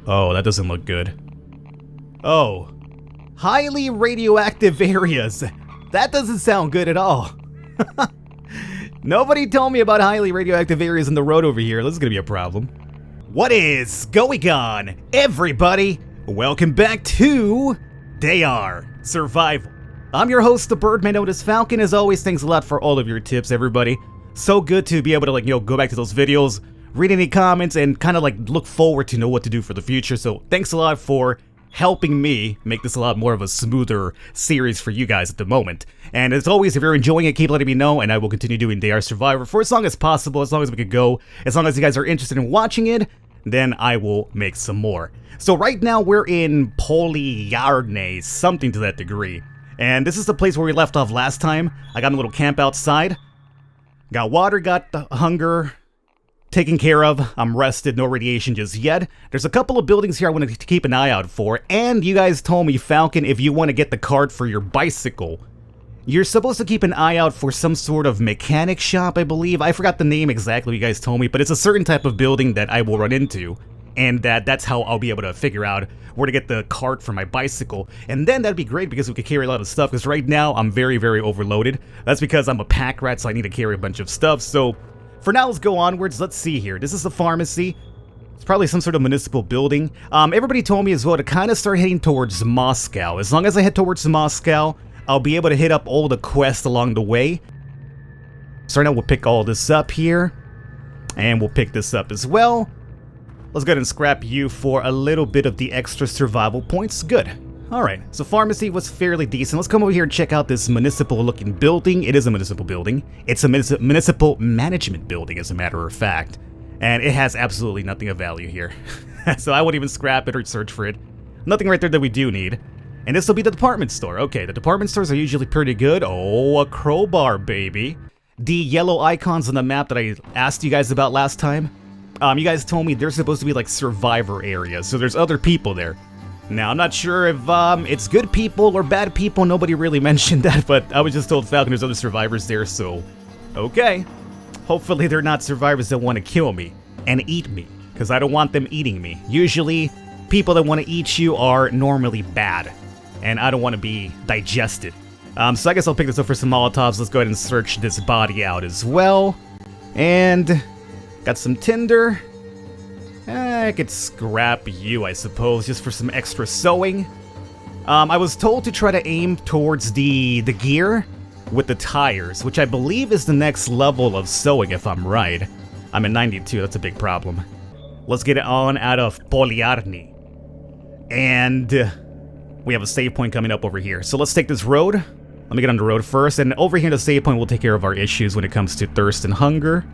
Oh, that doesn't look good. Oh. Highly radioactive areas. That doesn't sound good at all. Nobody told me about highly radioactive areas in the road over here. This is gonna be a problem. What is going on, everybody? Welcome back to NEO Survival. I'm your host, the Birdman known as Falcon. As always, thanks a lot for all of your tips, everybody. So good to be able to, go back to those videos, read any comments, and kind of look forward to know what to do for the future. So thanks a lot for helping me make this a lot more of a smoother series for you guys at the moment. And as always, if you're enjoying it, keep letting me know, and I will continue doing NEO Survivor for as long as possible, as long as we could go. As long as you guys are interested in watching it, then I will make some more. So right now we're in Polyarne, something to that degree. And this is the place where we left off last time. I got a little camp outside. Got water, got the hunger taken care of. I'm rested, no radiation just yet. There's a couple of buildings here I want to keep an eye out for. And you guys told me, Falcon, if you want to get the card for your bicycle, you're supposed to keep an eye out for some sort of mechanic shop, I believe. I forgot the name exactly, you guys told me, but it's a certain type of building that I will run into. And that's how I'll be able to figure out where to get the cart for my bicycle. And then that'd be great because we could carry a lot of stuff, because right now I'm very, very overloaded. That's because I'm a pack rat, so I need to carry a bunch of stuff. So for now, let's go onwards. Let's see here. This is the pharmacy. It's probably some sort of municipal building. Everybody told me as well to kind of start heading towards Moscow. As long as I head towards Moscow, I'll be able to hit up all the quests along the way. So right now we'll pick all this up here. And we'll pick this up as well. Let's go ahead and scrap you for a little bit of the extra survival points. Good. Alright, so pharmacy was fairly decent. Let's come over here and check out this municipal looking building. It is a municipal building. It's a municipal management building, as a matter of fact. And it has absolutely nothing of value here. So I won't even scrap it or search for it. Nothing right there that we do need. And this will be the department store. Okay, the department stores are usually pretty good. Oh, a crowbar, baby. The yellow icons on the map that I asked you guys about last time. You guys told me there's supposed to be survivor areas, so there's other people there. Now, I'm not sure if it's good people or bad people. Nobody really mentioned that, but I was just told Falcon there's other survivors there, so okay. Hopefully they're not survivors that want to kill me and eat me, because I don't want them eating me. Usually, people that want to eat you are normally bad, and I don't want to be digested. So I guess I'll pick this up for some Molotovs. Let's go ahead and search this body out as well. And got some tinder. I could scrap you, I suppose, just for some extra sewing. I was told to try to aim towards the gear with the tires, which I believe is the next level of sewing, if I'm right. I'm at 92, that's a big problem. Let's get it on out of Polyarne. And we have a save point coming up over here. So let's take this road. Let me get on the road first, and over here the save point will take care of our issues when it comes to thirst and hunger.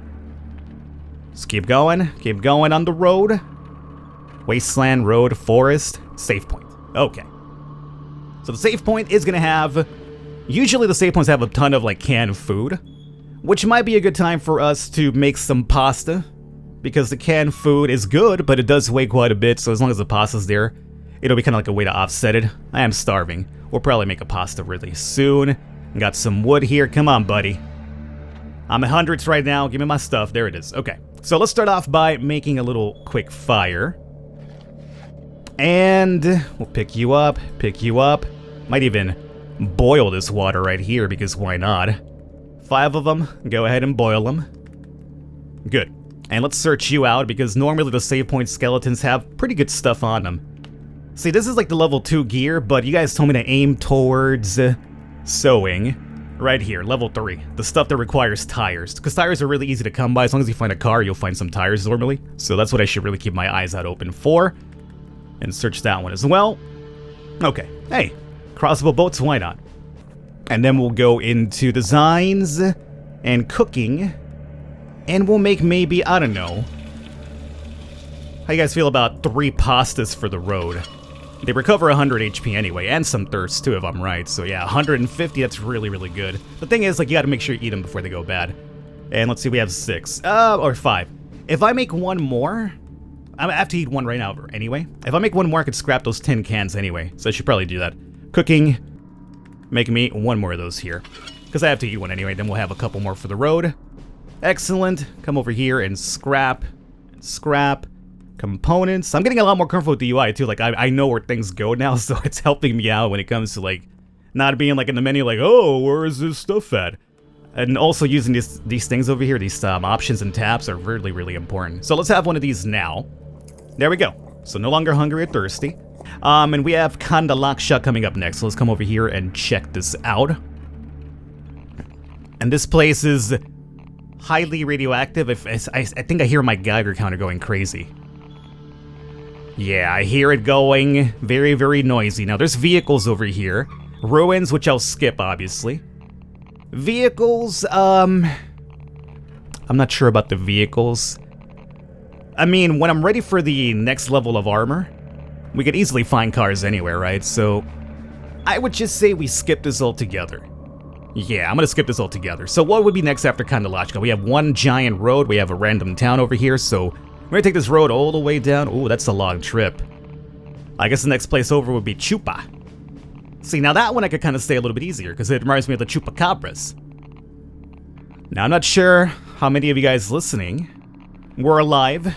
Just keep going on the road. Wasteland, road, forest, save point. Okay. So the save point is gonna have, usually the save points have a ton of canned food, which might be a good time for us to make some pasta, because the canned food is good, but it does weigh quite a bit, so as long as the pasta's there, it'll be kind of like a way to offset it. I am starving. We'll probably make a pasta really soon. Got some wood here, come on buddy. I'm at hundreds right now, give me my stuff, there it is, okay. So let's start off by making a little quick fire. And we'll pick you up. Might even boil this water right here, because why not? 5 of them, go ahead and boil them. Good. And let's search you out, because normally the save point skeletons have pretty good stuff on them. See, this is the level 2 gear, but you guys told me to aim towards sewing. Right here, level 3, the stuff that requires tires, because tires are really easy to come by. As long as you find a car, you'll find some tires normally. So that's what I should really keep my eyes out open for. And search that one as well. Okay, hey, crossbow bolts, why not? And then we'll go into designs and cooking. And we'll make maybe, I don't know. How you guys feel about 3 pastas for the road? They recover 100 HP anyway, and some thirst too, if I'm right. So yeah, 150, that's really, really good. The thing is, you gotta make sure you eat them before they go bad. And let's see, we have 6. Or 5. If I make one more, I have to eat one right now anyway. If I make one more, I could scrap those tin cans anyway. So I should probably do that. Cooking, make me one more of those here. Because I have to eat one anyway, then we'll have a couple more for the road. Excellent. Come over here and scrap, Components. I'm getting a lot more comfortable with the UI too. Like I know where things go now, so it's helping me out when it comes to like not being like in the menu like, oh, where is this stuff at? And also using these things over here, these options and tabs are really, really important. So let's have one of these now. There we go. So no longer hungry or thirsty. And we have Kandalaksha coming up next. So let's come over here and check this out. And this place is highly radioactive. I think I hear my Geiger counter going crazy. Yeah, I hear it going very, very noisy. Now there's vehicles over here. Ruins, which I'll skip, obviously. Vehicles, I'm not sure about the vehicles. I mean, when I'm ready for the next level of armor, we could easily find cars anywhere, right? So, I would just say we skip this altogether. Yeah, I'm gonna skip this altogether. So what would be next after Kandalaksha? We have one giant road, we have a random town over here, so we're gonna take this road all the way down. Ooh, that's a long trip. I guess the next place over would be Chupa. See, now that one I could kind of stay a little bit easier, because it reminds me of the Chupacabras. Now, I'm not sure how many of you guys listening were alive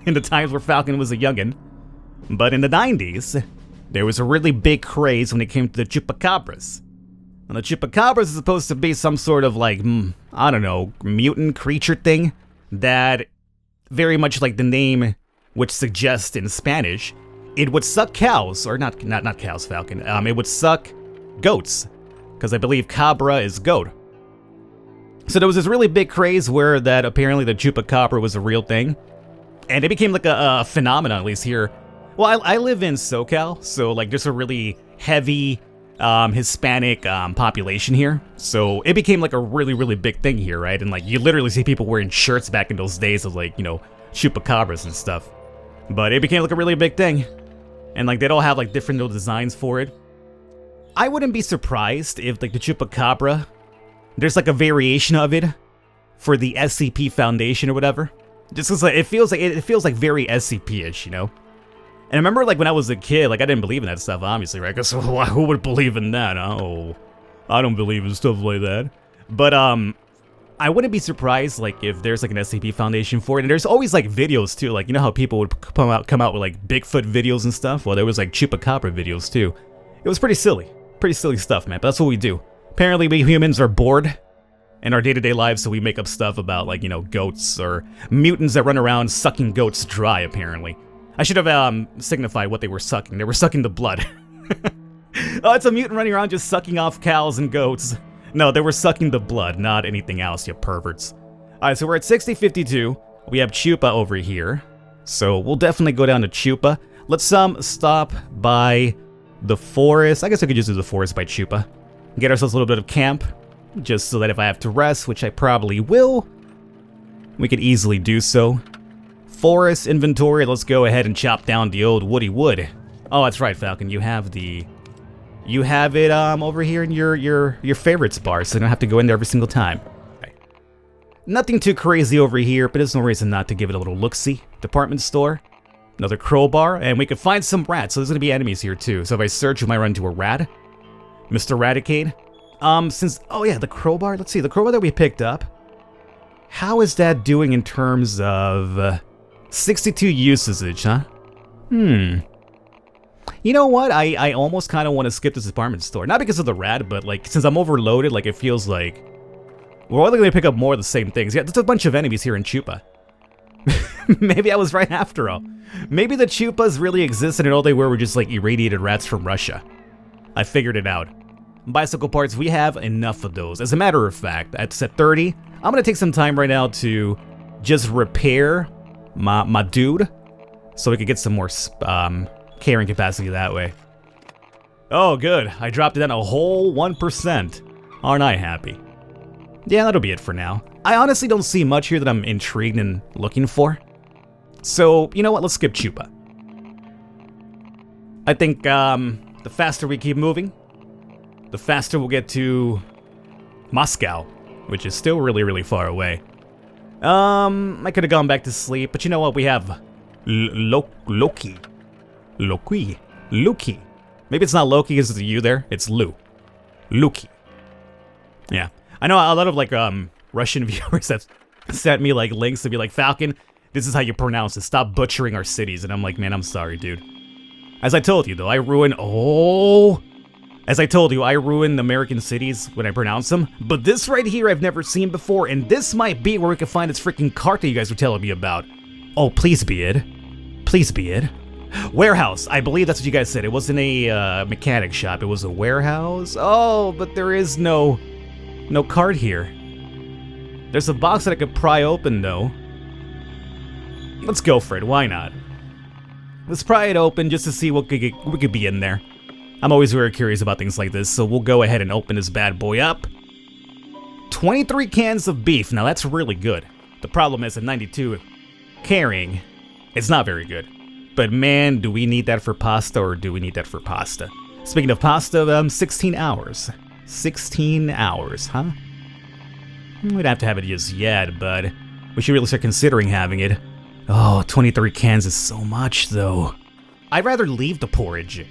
in the times where Falcon was a youngin', but in the 90s, there was a really big craze when it came to the Chupacabras. And the Chupacabras is supposed to be some sort of like, I don't know, mutant creature thing that, very much like the name which suggests in Spanish, it would suck cows, or not cows, Falcon. It would suck goats, because I believe cabra is goat. So there was this really big craze where that apparently the Chupacabra was a real thing, and it became like a phenomenon, at least here. Well, I live in SoCal, so like there's a really heavy Hispanic population here, so it became like a really, really big thing here, right? And like you literally see people wearing shirts back in those days of like, you know, Chupacabras and stuff. But it became like a really big thing. And like they'd all have like different little designs for it. I wouldn't be surprised if like the Chupacabra, there's like a variation of it for the SCP Foundation or whatever. Just because like, it feels like very SCP-ish, you know? And I remember like when I was a kid, like I didn't believe in that stuff, obviously, right? Because who would believe in that? Oh, I don't believe in stuff like that. But I wouldn't be surprised like if there's like an SCP Foundation for it. And there's always like videos too, like you know how people would come out with like Bigfoot videos and stuff. Well, there was like Chupacabra videos too. It was pretty silly stuff, man. But that's what we do. Apparently, we humans are bored in our day-to-day lives, so we make up stuff about like, you know, goats or mutants that run around sucking goats dry. Apparently, I should have signified what they were sucking. They were sucking the blood. Oh, it's a mutant running around just sucking off cows and goats. No, they were sucking the blood, not anything else, you perverts. Alright, so we're at 6052. We have Chupa over here. So we'll definitely go down to Chupa. Let's stop by the forest. I guess I could just do the forest by Chupa. Get ourselves a little bit of camp. Just so that if I have to rest, which I probably will, we could easily do so. Forest inventory, let's go ahead and chop down the old woody wood. Oh, that's right, Falcon, you have it over here in your favorites bar, so you don't have to go in there every single time. Right. Nothing too crazy over here, but there's no reason not to give it a little look-see. Department store, another crowbar, and we could find some rats, so there's gonna be enemies here too. So if I search, we might run into a rat. Mr. Raticate. Oh yeah, the crowbar, let's see, the crowbar that we picked up. How is that doing in terms of 62 usage, huh? You know what? I almost kind of want to skip this department store. Not because of the rat, but like since I'm overloaded, like it feels like we're only going to pick up more of the same things. Yeah, there's a bunch of enemies here in Chupa. Maybe I was right after all. Maybe the Chupas really existed and all they were just like irradiated rats from Russia. I figured it out. Bicycle parts, we have enough of those. As a matter of fact, at set 30, I'm going to take some time right now to just repair my dude so we could get some more carrying capacity that way. Oh, good. I dropped it down a whole 1%. Aren't I happy? Yeah, that'll be it for now. I honestly don't see much here that I'm intrigued and looking for. So, you know what? Let's skip Chupa. I think the faster we keep moving, the faster we'll get to Moscow, which is still really, really far away. I could have gone back to sleep, but you know what? We have Loki. Maybe it's not Loki because it's a U there. It's Luki. Yeah. I know a lot of like Russian viewers have sent me like links to be like, Falcon, this is how you pronounce it. Stop butchering our cities. And I'm like, man, I'm sorry, dude. As I told you, though, I ruin... Oh! As I told you, I ruin American cities when I pronounce them. But this right here I've never seen before, and this might be where we can find this freaking cart that you guys were telling me about. Oh, please be it. Please be it. Warehouse. I believe that's what you guys said. It wasn't a mechanic shop. It was a warehouse. Oh, but there is no cart here. There's a box that I could pry open, though. Let's go for it. Why not? Let's pry it open just to see what could be in there. I'm always very curious about things like this, so we'll go ahead and open this bad boy up. 23 cans of beef. Now, that's really good. The problem is at 92 carrying, it's not very good. But man, do we need that for pasta or do we need that for pasta? Speaking of pasta, 16 hours. 16 hours, huh? We don't have to have it just yet, but we should really start considering having it. Oh, 23 cans is so much, though. I'd rather leave the porridge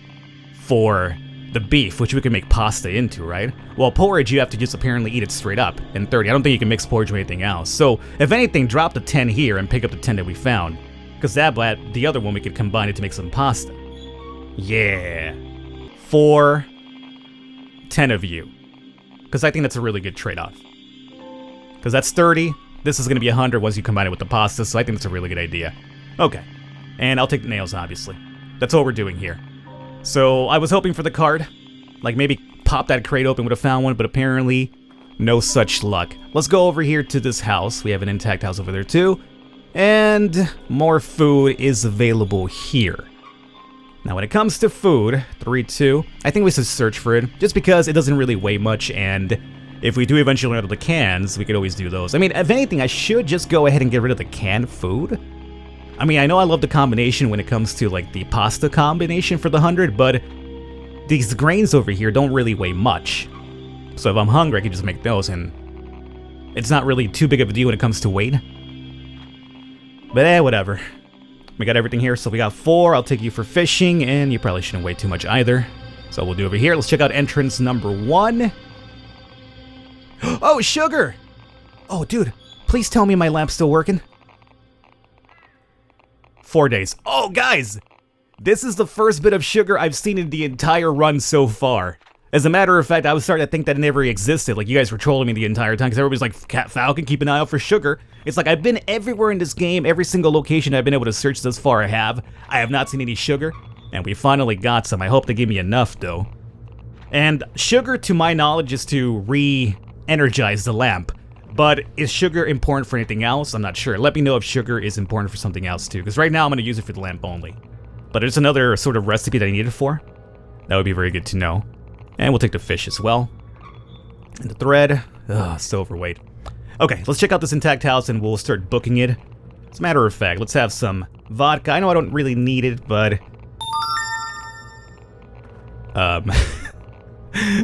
for the beef, which we can make pasta into, right? Well, porridge, you have to just apparently eat it straight up. And 30, I don't think you can mix porridge with anything else. So, if anything, drop the 10 here and pick up the 10 that we found. Because the other one, we could combine it to make some pasta. Yeah. 4, 10 of you. Because I think that's a really good trade-off. Because that's 30. This is going to be 100 once you combine it with the pasta, so I think that's a really good idea. Okay. And I'll take the nails, obviously. That's what we're doing here. So, I was hoping for the card. Like, maybe pop that crate open, would have found one, but apparently, no such luck. Let's go over here to this house. We have an intact house over there, too. And more food is available here. Now, when it comes to food, 3, 2, I think we should search for it, just because it doesn't really weigh much, and if we do eventually run out of the cans, we could always do those. I mean, if anything, I should just go ahead and get rid of the canned food. I mean, I know I love the combination when it comes to, like, the pasta combination for the 100, but these grains over here don't really weigh much. So if I'm hungry, I can just make those, and it's not really too big of a deal when it comes to weight. But whatever. We got everything here, so we got 4. I'll take you for fishing, and you probably shouldn't weigh too much either. So we'll do over here. Let's check out entrance number 1. Oh, sugar! Oh, dude, please tell me my lamp's still working. 4 days. Oh, guys! This is the first bit of sugar I've seen in the entire run so far. As a matter of fact, I was starting to think that it never existed. Like, you guys were trolling me the entire time, because everybody's like, Falcon, keep an eye out for sugar. It's like, I've been everywhere in this game, every single location I've been able to search thus far I have not seen any sugar, and we finally got some. I hope they give me enough, though. And sugar, to my knowledge, is to re-energize the lamp. But is sugar important for anything else? I'm not sure. Let me know if sugar is important for something else, too, because right now I'm going to use it for the lamp only. But there's another sort of recipe that I need it for. That would be very good to know. And we'll take the fish as well. And the thread. Ugh, so overweight. Okay, let's check out this intact house and we'll start booking it. As a matter of fact, let's have some vodka. I know I don't really need it, but...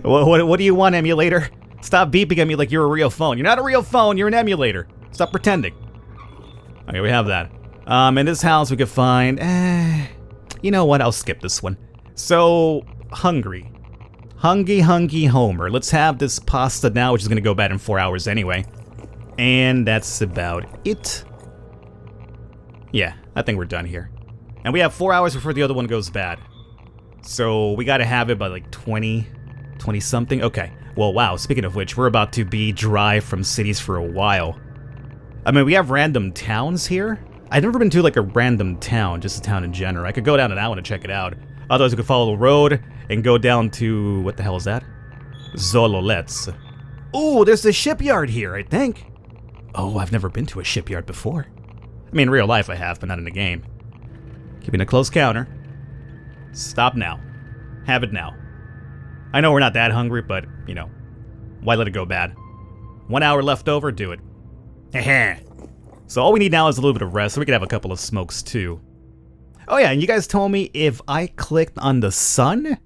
What do you want, emulator? Stop beeping at me like you're a real phone. You're not a real phone, you're an emulator. Stop pretending. Okay, we have that. In this house we could find... you know what, I'll skip this one. So, hungry. Hungry Homer. Let's have this pasta now, which is going to go bad in 4 hours anyway. And that's about it. Yeah, I think we're done here. And we have 4 hours before the other one goes bad. So we got to have it by like 20 something. Okay. Well, wow. Speaking of which, we're about to be dry from cities for a while. I mean, we have random towns here. I've never been to like a random town, just a town in general. I could go down to that one to check it out. Otherwise, we could follow the road and go down to... what the hell is that? Zololets. Ooh, there's a shipyard here, I think. Oh, I've never been to a shipyard before. I mean, in real life I have, but not in the game. Keeping a close counter. Stop now. Have it now. I know we're not that hungry, but, you know, why let it go bad? 1 hour left over, do it. Heh. So all we need now is a little bit of rest, so we can have a couple of smokes too. Oh yeah, and you guys told me if I clicked on the sun?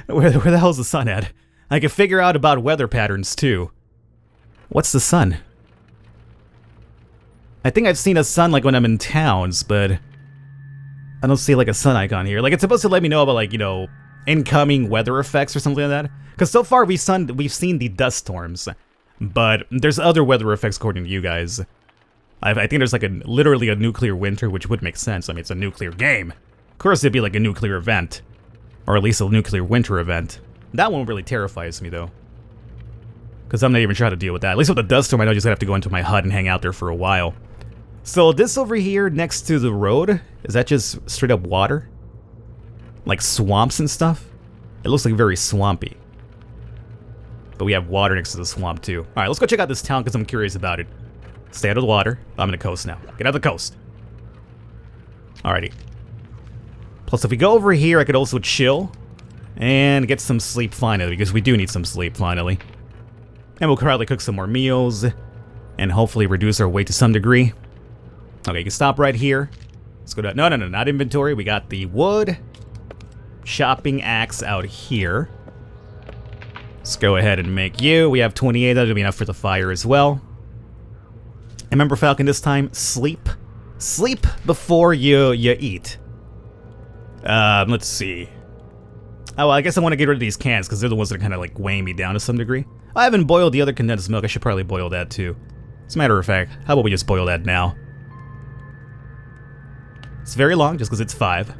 where the hell's the sun at? I can figure out about weather patterns too. What's the sun? I think I've seen a sun like when I'm in towns, but I don't see like a sun icon here. Like it's supposed to let me know about like, you know, incoming weather effects or something like that. Because so far we've seen the dust storms, but there's other weather effects according to you guys. I think there's like literally a nuclear winter, which would make sense. I mean, it's a nuclear game. Of course, it'd be like a nuclear event. Or at least a nuclear winter event. That one really terrifies me, though. Because I'm not even trying to deal with that. At least with the dust storm, I know I just have to go into my hut and hang out there for a while. So this over here next to the road, is that just straight up water? Like swamps and stuff? It looks like very swampy. But we have water next to the swamp, too. Alright, let's go check out this town because I'm curious about it. Stay out of the water. I'm in the coast now. Get out of the coast. Alrighty. Plus, if we go over here, I could also chill and get some sleep finally, because we do need some sleep finally. And we'll probably cook some more meals and hopefully reduce our weight to some degree. Okay, you can stop right here. Let's go to... No, not inventory. We got the wood chopping axe out here. Let's go ahead and make you. We have 28. That'll be enough for the fire as well. And remember, Falcon, this time, sleep. Sleep before you eat. Let's see. Oh, well, I guess I want to get rid of these cans because they're the ones that are kind of like weighing me down to some degree. I haven't boiled the other condensed milk. I should probably boil that too. As a matter of fact, how about we just boil that now? It's very long just because it's 5.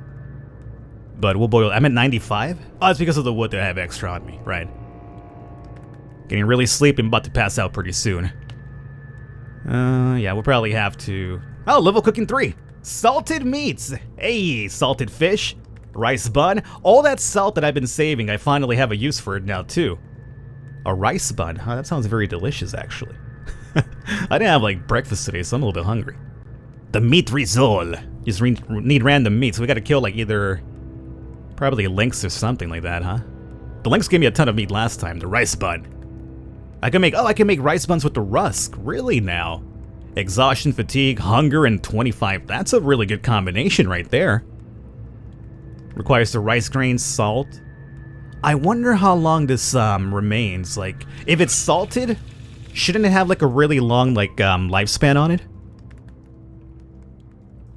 But we'll boil... I'm at 95? Oh, it's because of the wood that I have extra on me, right. Getting really sleepy. I'm about to pass out pretty soon. Yeah, we'll probably have to... Oh, level cooking 3. Salted meats. Hey, salted fish. Rice bun. All that salt that I've been saving, I finally have a use for it now, too. A rice bun. Huh, that sounds very delicious, actually. I didn't have, like, breakfast today, so I'm a little bit hungry. The meat risole. Just need random meat, so we gotta kill, like, either... Probably lynx or something like that, huh? The lynx gave me a ton of meat last time, the rice bun. I can make rice buns with the rusk. Really now? Exhaustion, fatigue, hunger, and 25. That's a really good combination right there. Requires the rice grains, salt. I wonder how long this remains. Like, if it's salted, shouldn't it have like a really long like lifespan on it?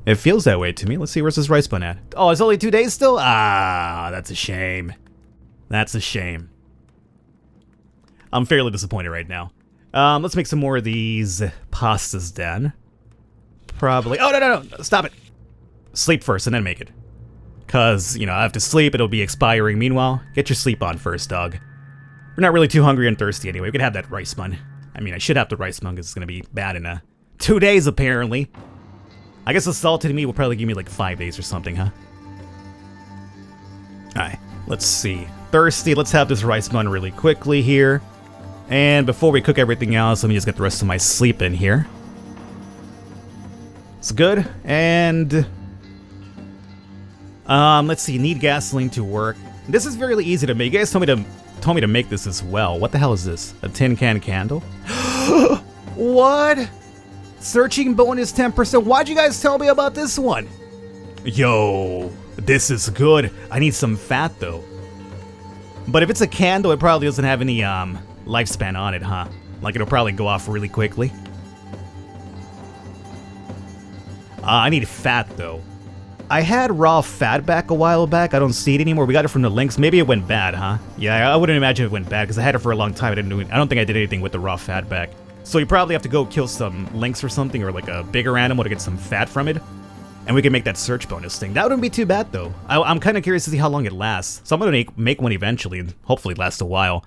It feels that way to me. Let's see, where's this rice bun at? Oh, it's only 2 days still? Ah, that's a shame. That's a shame. I'm fairly disappointed right now. Let's make some more of these pastas then. Probably... Oh, no, stop it. Sleep first and then make it. Because, you know, I have to sleep, it'll be expiring. Meanwhile, get your sleep on first, dog. We're not really too hungry and thirsty anyway. We could have that rice bun. I mean, I should have the rice bun because it's going to be bad in 2 days, apparently. I guess the salted meat will probably give me like 5 days or something, huh? Alright, let's see. Thirsty, let's have this rice bun really quickly here. And before we cook everything else, let me just get the rest of my sleep in here. It's good. And... let's see, need gasoline to work. This is really easy to make. You guys told me to make this as well. What the hell is this? A tin can candle? What? Searching bonus 10%. Why'd you guys tell me about this one? Yo, this is good. I need some fat though. But if it's a candle, it probably doesn't have any lifespan on it, huh? Like it'll probably go off really quickly. I need fat though. I had raw fat back a while back. I don't see it anymore. We got it from the links. Maybe it went bad, huh? Yeah, I wouldn't imagine it went bad because I had it for a long time. I don't think I did anything with the raw fat back. So you probably have to go kill some lynx or something, or like a bigger animal to get some fat from it. And we can make that search bonus thing. That wouldn't be too bad though. I'm kind of curious to see how long it lasts. So I'm going to make one eventually and hopefully last a while.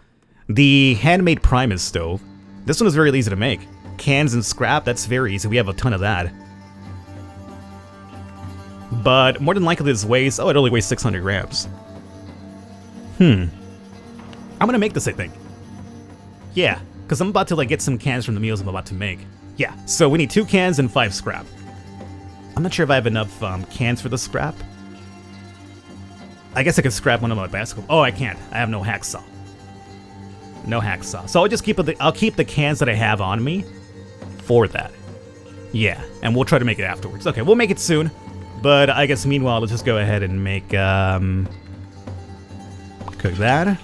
The handmade Primus stove. This one is very easy to make. Cans and scrap, that's very easy. We have a ton of that. But more than likely this weighs... Oh, it only weighs 600 grams. I'm gonna make this, I think. Yeah, because I'm about to like get some cans from the meals I'm about to make. Yeah, so we need 2 cans and 5 scrap. I'm not sure if I have enough cans for the scrap. I guess I could scrap one of my basketball... Oh, I can't. I have no hacksaw. No hacksaw. So I'll just keep the cans that I have on me for that. Yeah, and we'll try to make it afterwards. Okay, we'll make it soon. But I guess meanwhile, let's just go ahead and make, cook that.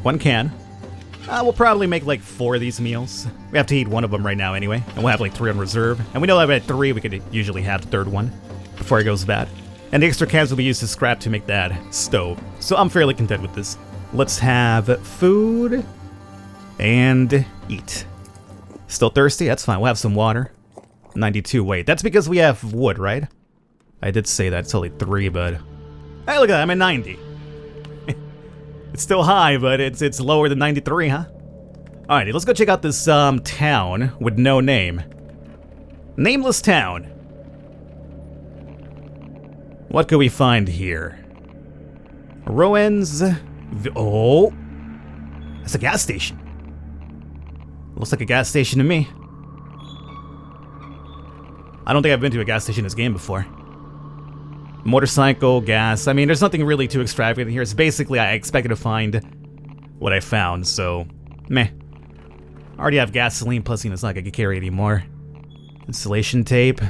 1 can. We'll probably make like 4 of these meals. We have to eat 1 of them right now anyway. And we'll have like 3 on reserve. And we know that at 3, we could usually have the 3rd one before it goes bad. And the extra cans will be used to scrap to make that stove. So I'm fairly content with this. Let's have food and eat. Still thirsty? That's fine. We'll have some water. 92. Wait, that's because we have wood, right? I did say that. It's only 3, but... Hey, look at that. I'm at 90. It's still high, but it's lower than 93, huh? Alrighty, let's go check out this town with no name. Nameless town. What could we find here? Ruins. Oh, that's a gas station. Looks like a gas station to me. I don't think I've been to a gas station in this game before. Motorcycle, gas. I mean, there's nothing really too extravagant here. It's basically I expected to find what I found, so meh. I already have gasoline, plus it's not like I can carry anymore. Installation tape.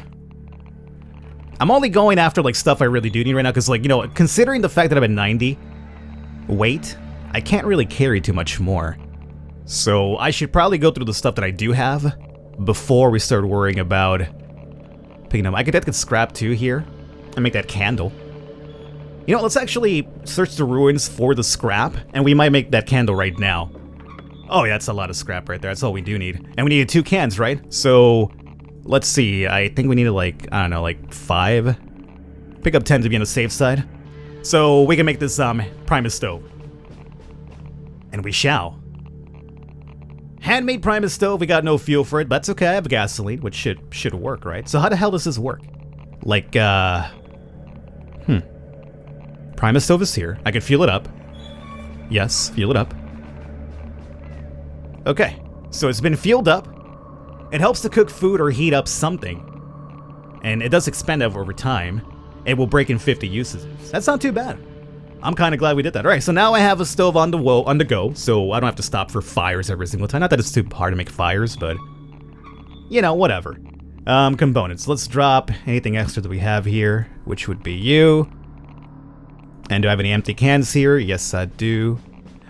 I'm only going after like stuff I really do need right now, because like, you know, considering the fact that I'm at 90 weight, I can't really carry too much more. So I should probably go through the stuff that I do have before we start worrying about picking them. I could get scrap too here and make that candle. You know, let's actually search the ruins for the scrap, and we might make that candle right now. Oh yeah, that's a lot of scrap right there. That's all we do need. And we needed 2 cans, right? So, let's see. I think we needed like, I don't know, like 5? Pick up 10 to be on the safe side. So, we can make this Primus stove. And we shall. Handmade Primus stove, we got no fuel for it, but that's okay. I have gasoline, which should work, right? So how the hell does this work? Like, Primus stove is here. I can fuel it up. Yes, fuel it up. Okay, so it's been fueled up. It helps to cook food or heat up something. And it does expand over time. It will break in 50 uses. That's not too bad. I'm kind of glad we did that. All right, so now I have a stove on the go, so I don't have to stop for fires every single time. Not that it's too hard to make fires, but you know, whatever. Components. Let's drop anything extra that we have here, which would be you. And do I have any empty cans here? Yes, I do.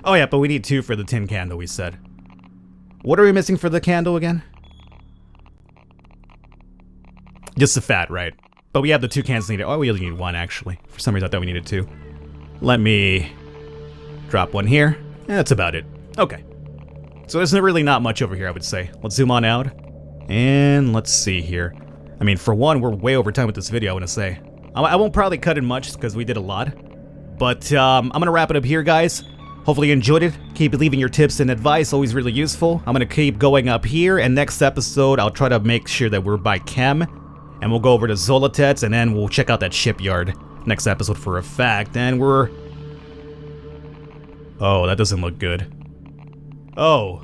Oh yeah, but we need 2 for the tin candle, we said. What are we missing for the candle again? Just the fat, right? But we have the 2 cans needed. Oh, we only need 1, actually. For some reason, I thought we needed 2. Let me drop 1 here. And that's about it. Okay. So there's really not much over here, I would say. Let's zoom on out. And let's see here. I mean, for one, we're way over time with this video, I want to say. I won't probably cut in much, because we did a lot. But I'm going to wrap it up here, guys. Hopefully you enjoyed it. Keep leaving your tips and advice, always really useful. I'm going to keep going up here, and next episode, I'll try to make sure that we're by Chem. And we'll go over to Zolotets, and then we'll check out that shipyard next episode for a fact. And we're... Oh, that doesn't look good. Oh.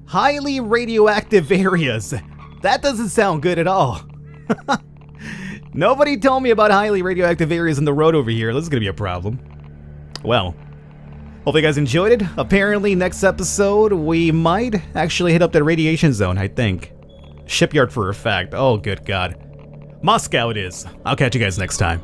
Highly radioactive areas. That doesn't sound good at all. Nobody told me about highly radioactive areas in the road over here. This is gonna be a problem. Well, hope you guys enjoyed it. Apparently, next episode, we might actually hit up that radiation zone, I think. Shipyard for a fact. Oh, good God. Moscow it is. I'll catch you guys next time.